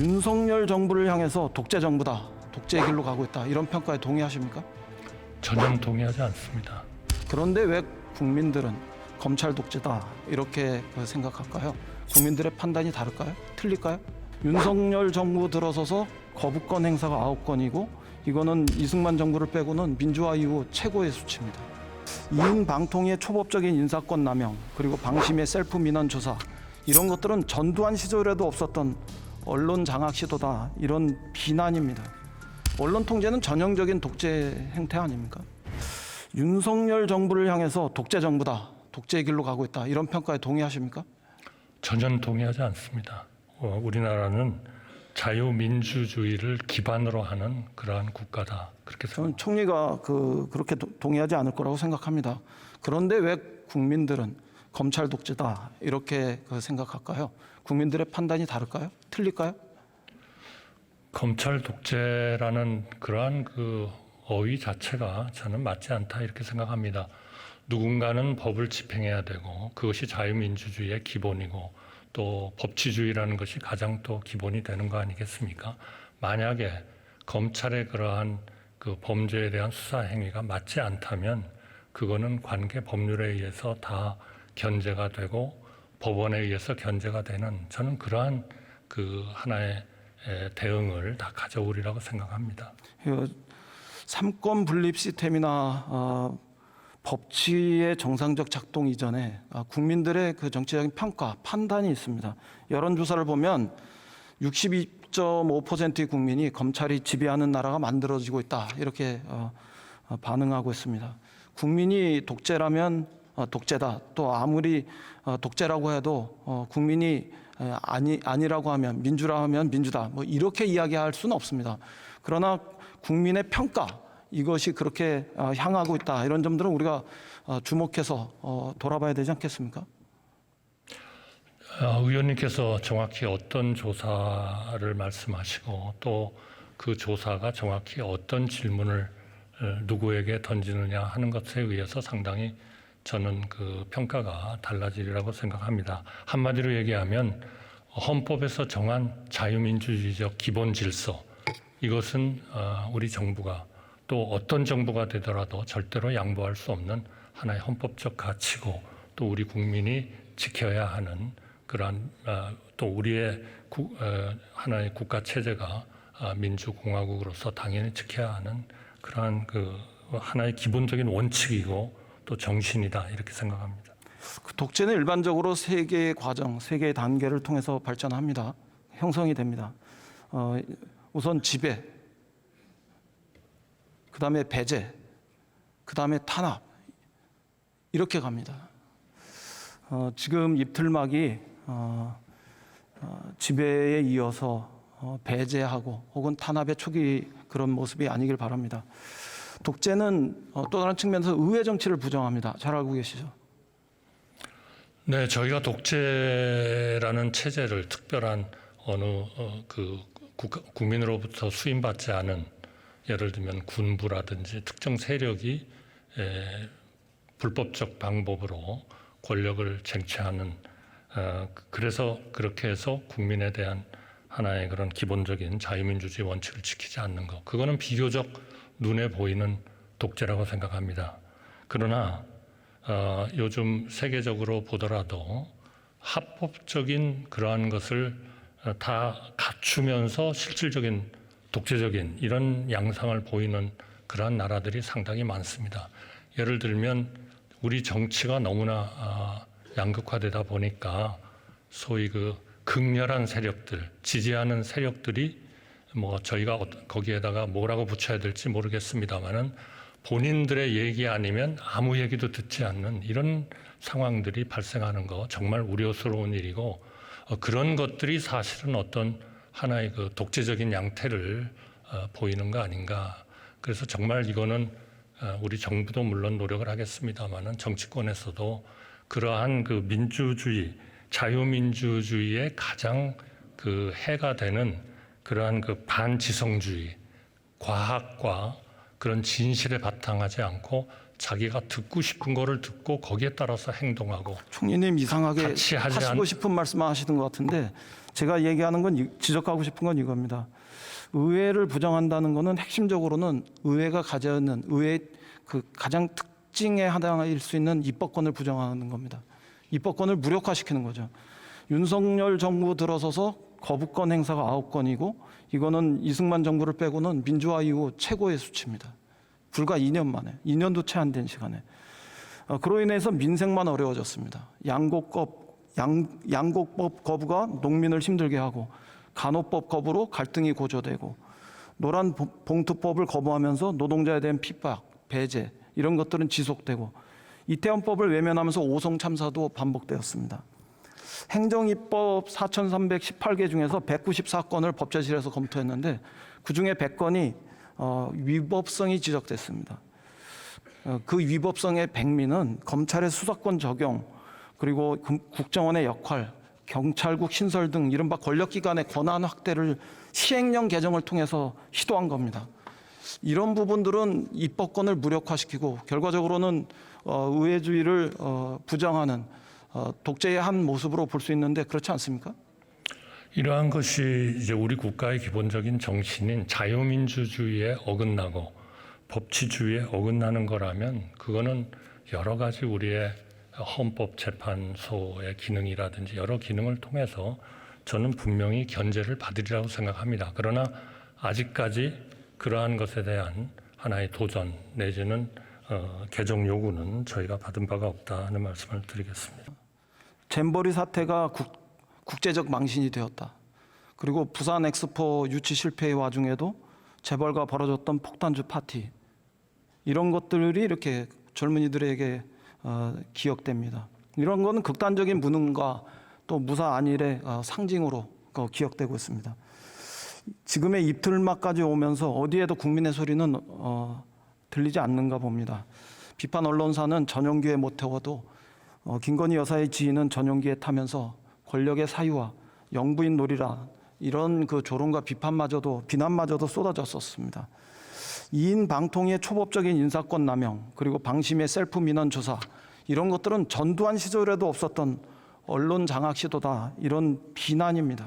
윤석열 정부를 향해서 독재 정부다, 독재의 길로 가고 있다, 이런 평가에 동의하십니까? 전혀 동의하지 않습니다. 그런데 왜 국민들은 검찰 독재다 이렇게 생각할까요? 국민들의 판단이 다를까요? 틀릴까요? 윤석열 정부 들어서서 거부권 행사가 9건이고 이거는 이승만 정부를 빼고는 민주화 이후 최고의 수치입니다. 이인 방통위의 초법적인 인사권 남용, 그리고 방심의 셀프 민원 조사, 이런 것들은 전두환 시절에도 없었던 언론 장악 시도다, 이런 비난입니다. 언론 통제는 전형적인 독재 행태 아닙니까? 윤석열 정부를 향해서 독재 정부다, 독재의 길로 가고 있다, 이런 평가에 동의하십니까? 전혀 동의하지 않습니다. 우리나라는 자유민주주의를 기반으로 하는 그러한 국가다, 그렇게 저는 총리가 그렇게 동의하지 않을 거라고 생각합니다. 그런데 왜 국민들은 검찰 독재다 이렇게 생각할까요? 국민들의 판단이 다를까요? 틀릴까요? 검찰 독재라는 그러한 어휘 자체가 저는 맞지 않다 이렇게 생각합니다. 누군가는 법을 집행해야 되고 그것이 자유민주주의의 기본이고 또 법치주의라는 것이 가장 또 기본이 되는 거 아니겠습니까? 만약에 검찰의 그러한 범죄에 대한 수사 행위가 맞지 않다면 그거는 관계 법률에 의해서 다 견제가 되고 법원에 의해서 견제가 되는, 저는 그러한 하나의 대응을 다 가져오리라고 생각합니다. 삼권 분립 시스템이나 법치의 정상적 작동 이전에 국민들의 정치적인 평가, 판단이 있습니다. 여론조사를 보면 62.5%의 국민이 검찰이 지배하는 나라가 만들어지고 있다, 이렇게 반응하고 있습니다. 국민이 독재라면 독재다, 또 아무리 독재라고 해도 국민이 아니라고 하면 민주라 하면 민주다, 뭐 이렇게 이야기할 수는 없습니다. 그러나 국민의 평가, 이것이 그렇게 향하고 있다, 이런 점들은 우리가 주목해서 돌아봐야 되지 않겠습니까? 의원님께서 정확히 어떤 조사를 말씀하시고 또 그 조사가 정확히 어떤 질문을 누구에게 던지느냐 하는 것에 의해서 상당히 저는 평가가 달라지리라고 생각합니다. 한마디로 얘기하면 헌법에서 정한 자유민주주의적 기본 질서, 이것은 우리 정부가 또 어떤 정부가 되더라도 절대로 양보할 수 없는 하나의 헌법적 가치고 또 우리 국민이 지켜야 하는 그러한 또 우리의 하나의 국가 체제가 민주공화국으로서 당연히 지켜야 하는 그러한 하나의 기본적인 원칙이고 또 정신이다, 이렇게 생각합니다. 독재는 일반적으로 세 개의 과정, 세 개의 단계를 통해서 발전합니다. 형성이 됩니다. 우선 지배, 그 다음에 배제, 그 다음에 탄압, 이렇게 갑니다. 지금 입틀막이 지배에 이어서 배제하고 혹은 탄압의 초기 그런 모습이 아니길 바랍니다. 독재는 또 다른 측면에서 의회 정치를 부정합니다. 잘 알고 계시죠? 네, 저희가 독재라는 체제를 특별한 어느 국민으로부터 수임받지 않은, 예를 들면 군부라든지 특정 세력이 불법적 방법으로 권력을 쟁취하는, 그래서 그렇게 해서 국민에 대한 하나의 그런 기본적인 자유민주주의 원칙을 지키지 않는 것, 그거는 비교적 눈에 보이는 독재라고 생각합니다. 그러나 요즘 세계적으로 보더라도 합법적인 그러한 것을 다 갖추면서 실질적인 독재적인 이런 양상을 보이는 그러한 나라들이 상당히 많습니다. 예를 들면 우리 정치가 너무나 양극화되다 보니까 소위 극렬한 세력들, 지지하는 세력들이 저희가 거기에다가 뭐라고 붙여야 될지 모르겠습니다만은 본인들의 얘기 아니면 아무 얘기도 듣지 않는 이런 상황들이 발생하는 거 정말 우려스러운 일이고, 그런 것들이 사실은 어떤 하나의 독재적인 양태를 보이는 거 아닌가. 그래서 정말 이거는 우리 정부도 물론 노력을 하겠습니다만은 정치권에서도 그러한 민주주의, 자유민주주의의 가장 해가 되는 그러한 반지성주의, 과학과 그런 진실에 바탕하지 않고 자기가 듣고 싶은 거를 듣고 거기에 따라서 행동하고 총리님 이상하게 같이 하지 하시고 싶은 말씀 하시는 것 같은데 제가 얘기하는 건 지적하고 싶은 건 이겁니다. 의회를 부정한다는 것은 핵심적으로는 의회가 가져 있는 의회의 그 가장 특징의 하나일 수 있는 입법권을 부정하는 겁니다. 입법권을 무력화시키는 거죠. 윤석열 정부 들어서서 거부권 행사가 9건이고 이거는 이승만 정부를 빼고는 민주화 이후 최고의 수치입니다. 불과 2년 만에, 2년도 채 안 된 시간에. 그로 인해서 민생만 어려워졌습니다. 양곡법 거부가 농민을 힘들게 하고 간호법 거부로 갈등이 고조되고 노란 봉투법을 거부하면서 노동자에 대한 핍박, 배제 이런 것들은 지속되고 이태원법을 외면하면서 오송 참사도 반복되었습니다. 행정입법 4,318개 중에서 194건을 법제실에서 검토했는데 그중에 100건이 위법성이 지적됐습니다. 그 위법성의 백미는 검찰의 수사권 적용, 그리고 국정원의 역할, 경찰국 신설 등 이른바 권력기관의 권한 확대를 시행령 개정을 통해서 시도한 겁니다. 이런 부분들은 입법권을 무력화시키고 결과적으로는 의회주의를 부정하는 독재의 한 모습으로 볼 수 있는데 그렇지 않습니까? 이러한 것이 이제 우리 국가의 기본적인 정신인 자유민주주의에 어긋나고 법치주의에 어긋나는 거라면 그거는 여러 가지 우리의 헌법재판소의 기능이라든지 여러 기능을 통해서 저는 분명히 견제를 받으리라고 생각합니다. 그러나 아직까지 그러한 것에 대한 하나의 도전 내지는 개정 요구는 저희가 받은 바가 없다는 말씀을 드리겠습니다. 잼버리 사태가 국제적 망신이 되었다. 그리고 부산 엑스포 유치 실패의 와중에도 재벌과 벌어졌던 폭탄주 파티 이런 것들이 이렇게 젊은이들에게 기억됩니다. 이런 거는 극단적인 무능과 또 무사 안일의 상징으로 기억되고 있습니다. 지금의 입틀막까지 오면서 어디에도 국민의 소리는 들리지 않는가 봅니다. 비판 언론사는 전용기에 못 태워도 김건희 여사의 지인은 전용기에 타면서 권력의 사유와 영부인 놀이라 이런 그 조롱과 비난마저도 쏟아졌었습니다. 2인 방통위의 초법적인 인사권 남용 그리고 방심의 셀프 민원 조사 이런 것들은 전두환 시절에도 없었던 언론 장악 시도다 이런 비난입니다.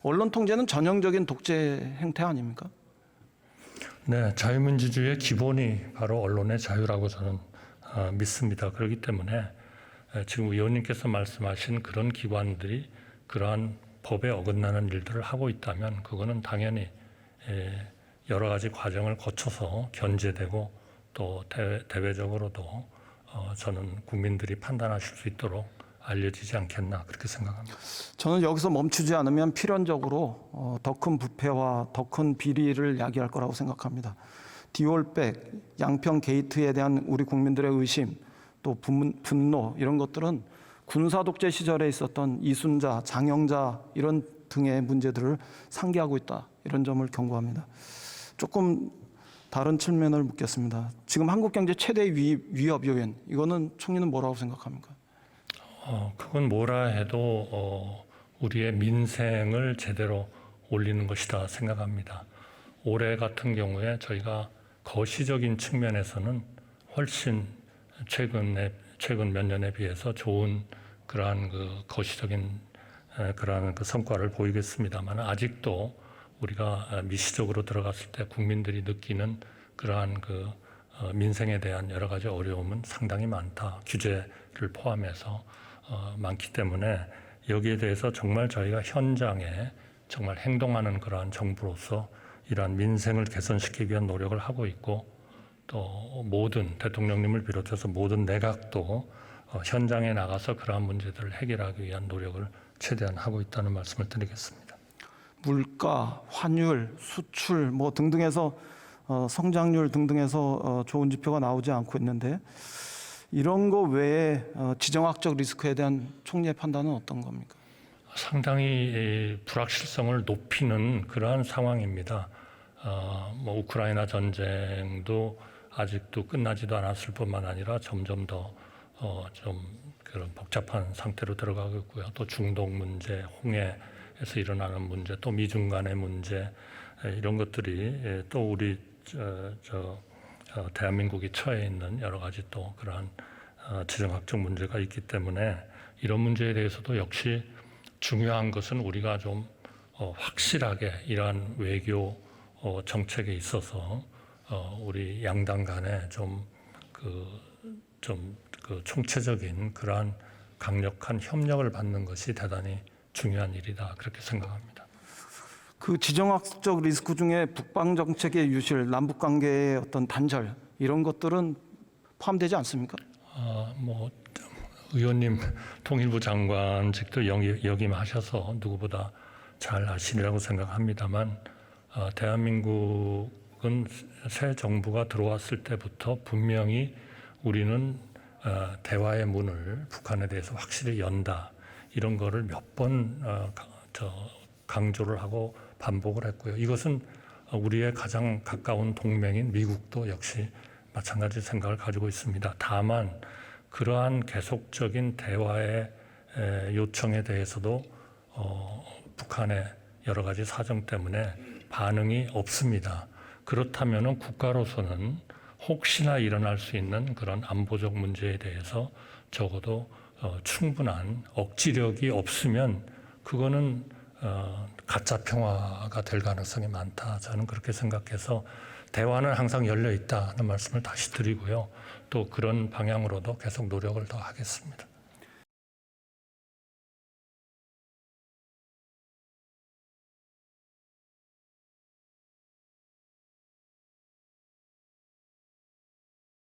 언론 통제는 전형적인 독재 행태 아닙니까? 네, 자유민주주의의 기본이 바로 언론의 자유라고 저는 믿습니다. 그렇기 때문에 지금 의원님께서 말씀하신 그런 기관들이 그러한 법에 어긋나는 일들을 하고 있다면 그거는 당연히 여러 가지 과정을 거쳐서 견제되고 또 대외적으로도 저는 국민들이 판단하실 수 있도록 알려지지 않겠나 그렇게 생각합니다. 저는 여기서 멈추지 않으면 필연적으로 더 큰 부패와 더 큰 비리를 야기할 거라고 생각합니다. 디올백, 양평 게이트에 대한 우리 국민들의 의심, 또 분노 이런 것들은 군사 독재 시절에 있었던 이순자, 장영자 이런 등의 문제들을 상기하고 있다 이런 점을 경고합니다. 조금 다른 측면을 묻겠습니다. 지금 한국 경제 최대 위협 요인 이거는 총리는 뭐라고 생각합니까? 그건 뭐라 해도 우리의 민생을 제대로 올리는 것이다 생각합니다. 올해 같은 경우에 저희가 거시적인 측면에서는 훨씬 최근 몇 년에 비해서 좋은 그러한 그 거시적인 그러한 그 성과를 보이겠습니다만 아직도 우리가 미시적으로 들어갔을 때 국민들이 느끼는 그러한 그 민생에 대한 여러 가지 어려움은 상당히 많다. 규제를 포함해서 많기 때문에 여기에 대해서 정말 저희가 현장에 정말 행동하는 그러한 정부로서 이러한 민생을 개선시키기 위한 노력을 하고 있고 또 모든 대통령님을 비롯해서 모든 내각도 현장에 나가서 그러한 문제들을 해결하기 위한 노력을 최대한 하고 있다는 말씀을 드리겠습니다. 물가, 환율, 수출 뭐 등등해서 성장률 등등해서 좋은 지표가 나오지 않고 있는데 이런 거 외에 지정학적 리스크에 대한 총리의 판단은 어떤 겁니까? 상당히 불확실성을 높이는 그러한 상황입니다. 뭐 우크라이나 전쟁도 아직도 끝나지도 않았을 뿐만 아니라 점점 더 좀 그런 복잡한 상태로 들어가고 있고요. 또 중동 문제, 홍해에서 일어나는 문제, 또 미중 간의 문제 이런 것들이 또 우리 대한민국이 처해 있는 여러 가지 또 그러한 지정학적 문제가 있기 때문에 이런 문제에 대해서도 역시 중요한 것은 우리가 좀 확실하게 이러한 외교 정책에 있어서 우리 양당 간에 좀 총체적인 그러한 강력한 협력을 받는 것이 대단히 중요한 일이다 그렇게 생각합니다. 그 지정학적 리스크 중에 북방 정책의 유실, 남북 관계의 어떤 단절 이런 것들은 포함되지 않습니까? 의원님 통일부 장관직도 역임하셔서 누구보다 잘 아시리라고 생각합니다만 대한민국은 새 정부가 들어왔을 때부터 분명히 우리는 대화의 문을 북한에 대해서 확실히 연다 이런 거를 몇 번 강조를 하고 반복을 했고요. 이것은 우리의 가장 가까운 동맹인 미국도 역시 마찬가지 생각을 가지고 있습니다. 다만 그러한 계속적인 대화의 요청에 대해서도 북한의 여러 가지 사정 때문에 반응이 없습니다. 그렇다면 국가로서는 혹시나 일어날 수 있는 그런 안보적 문제에 대해서 적어도 충분한 억지력이 없으면 그거는 가짜 평화가 될 가능성이 많다. 저는 그렇게 생각해서 대화는 항상 열려 있다는 말씀을 다시 드리고요. 또 그런 방향으로도 계속 노력을 더 하겠습니다.